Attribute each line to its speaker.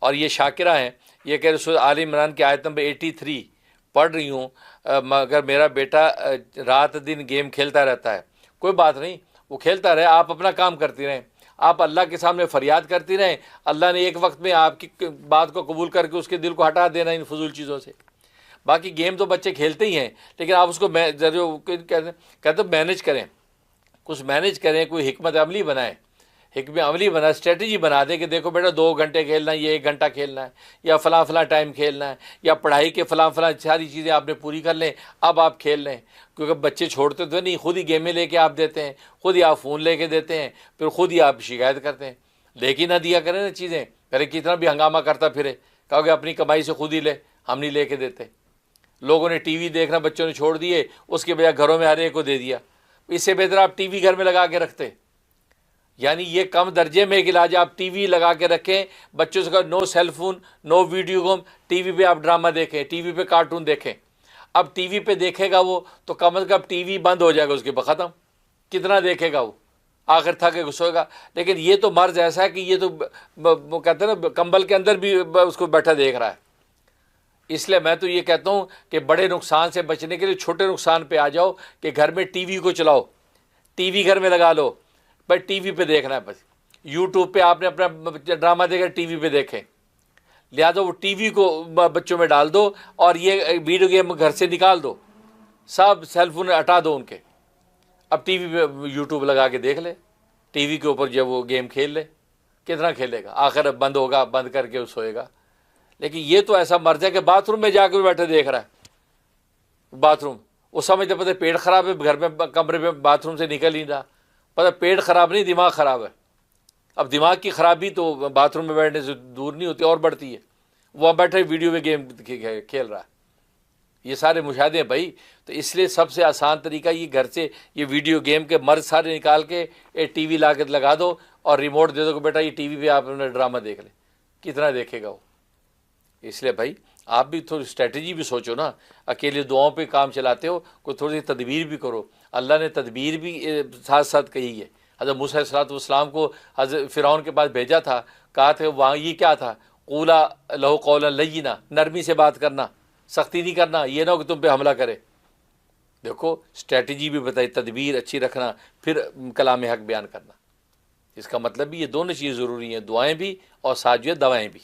Speaker 1: اور یہ شاکرہ ہیں، یہ کہ سورۃ آل عمران کی آیت نمبر 83 پڑھ رہی ہوں، مگر میرا بیٹا رات دن گیم کھیلتا رہتا ہے۔ کوئی بات نہیں، وہ کھیلتا رہے، آپ اپنا کام کرتی رہیں، آپ اللہ کے سامنے فریاد کرتی رہیں، اللہ نے ایک وقت میں آپ کی بات کو قبول کر کے اس کے دل کو ہٹا دینا ان فضول چیزوں سے۔ باقی گیم تو بچے کھیلتے ہی ہیں، لیکن آپ اس کو کہتے مینیج کریں، کچھ مینیج کریں، کوئی حکمت عملی بنائیں، حکمت عملی بنا، اسٹریٹجی بنا دیں کہ دیکھو بیٹا 2 گھنٹے کھیلنا ہے، یہ 1 گھنٹہ کھیلنا ہے، یا فلاں فلاں ٹائم کھیلنا ہے، یا پڑھائی کے فلاں فلاں ساری چیزیں آپ نے پوری کر لیں، اب آپ کھیل لیں۔ کیونکہ بچے چھوڑتے تو نہیں، خود ہی گیمیں لے کے آپ دیتے ہیں، خود ہی آپ فون لے کے دیتے ہیں، پھر خود ہی آپ شکایت کرتے ہیں۔ لے کے نہ دیا کریں نا چیزیں، پھر کتنا بھی ہنگامہ کرتا پھرے، کہو کہ اپنی کمائی سے خود ہی لے، ہم نہیں لے کے دیتے۔ لوگوں نے ٹی وی دیکھنا بچوں نے چھوڑ دیے، اس کے بجائے گھروں میں ہر ایک کو دے دیا۔ اس سے بہتر آپ ٹی وی گھر میں لگا کے رکھتے، یعنی یہ کم درجے میں ایک علاج، آپ ٹی وی لگا کے رکھیں، بچوں سے کہو نو سیل فون، نو ویڈیو گیم، ٹی وی پہ آپ ڈرامہ دیکھیں، ٹی وی پہ کارٹون دیکھیں۔ اب ٹی وی پہ دیکھے گا وہ تو کم از کم ٹی وی بند ہو جائے گا اس کے ختم، کتنا دیکھے گا وہ، آخر تھک کے سوئے گا۔ لیکن یہ تو مرض ایسا ہے کہ یہ تو وہ کہتے ہیں نا کمبل کے اندر بھی اس کو بیٹھا دیکھ رہا ہے۔ اس لیے میں تو یہ کہتا ہوں کہ بڑے نقصان سے بچنے کے لیے چھوٹے نقصان پہ آ جاؤ کہ گھر میں ٹی وی کو چلاؤ، ٹی وی گھر میں لگا لو، بھائی ٹی وی پہ دیکھنا ہے، بس یوٹیوب پہ آپ نے اپنا ڈرامہ دیکھا ٹی وی پہ دیکھیں، لہٰذا وہ ٹی وی کو بچوں میں ڈال دو اور یہ ویڈیو گیم گھر سے نکال دو، سب سیل فون ہٹا دو ان کے۔ اب ٹی وی پہ یوٹیوب لگا کے دیکھ لے، ٹی وی کے اوپر جب وہ گیم کھیل لے، کتنا کھیلے گا، آخر بند ہوگا، بند کر کے سوئے گا۔ لیکن یہ تو ایسا مرض ہے کہ باتھ روم میں جا کے بیٹھے دیکھ رہا ہے، باتھ روم، وہ سمجھتے پتہ پیٹ خراب ہے، گھر میں کمرے میں باتھ روم سے نکل نہیں رہا، پتہ پیٹ خراب نہیں، دماغ خراب ہے۔ اب دماغ کی خرابی تو باتھ روم میں بیٹھنے سے دور نہیں ہوتی، اور بڑھتی ہے، وہ بیٹھے ویڈیو میں گیم کھیل رہا ہے۔ یہ سارے مشاہدے ہیں بھائی۔ تو اس لیے سب سے آسان طریقہ یہ گھر سے یہ ویڈیو گیم کے مرض سارے نکال کے ٹی وی لا کے لگا دو اور ریموٹ دے دو کہ بیٹا یہ ٹی وی پہ آپ نے ڈرامہ دیکھ لیں، کتنا دیکھے گا وہ۔ اس لیے بھائی آپ بھی تھوڑی اسٹریٹجی بھی سوچو نا، اکیلے دعاؤں پہ کام چلاتے ہو، کوئی تھوڑی سی تدبیر بھی کرو۔ اللہ نے تدبیر بھی ساتھ ساتھ کہی ہے۔ حضرت موسیٰ علیہ السلام کو حضرت فرعون کے پاس بھیجا تھا، کہا تھا وہاں یہ کیا تھا، قولا لہو قولا لینا، نرمی سے بات کرنا، سختی نہیں کرنا، یہ نہ ہو کہ تم پہ حملہ کرے۔ دیکھو اسٹریٹجی بھی بتائی، تدبیر اچھی رکھنا، پھر کلام حق بیان کرنا۔ اس کا مطلب بھی یہ دونوں چیز ضروری ہیں، دعائیں بھی اور ساتھ جو ہے دوائیں بھی۔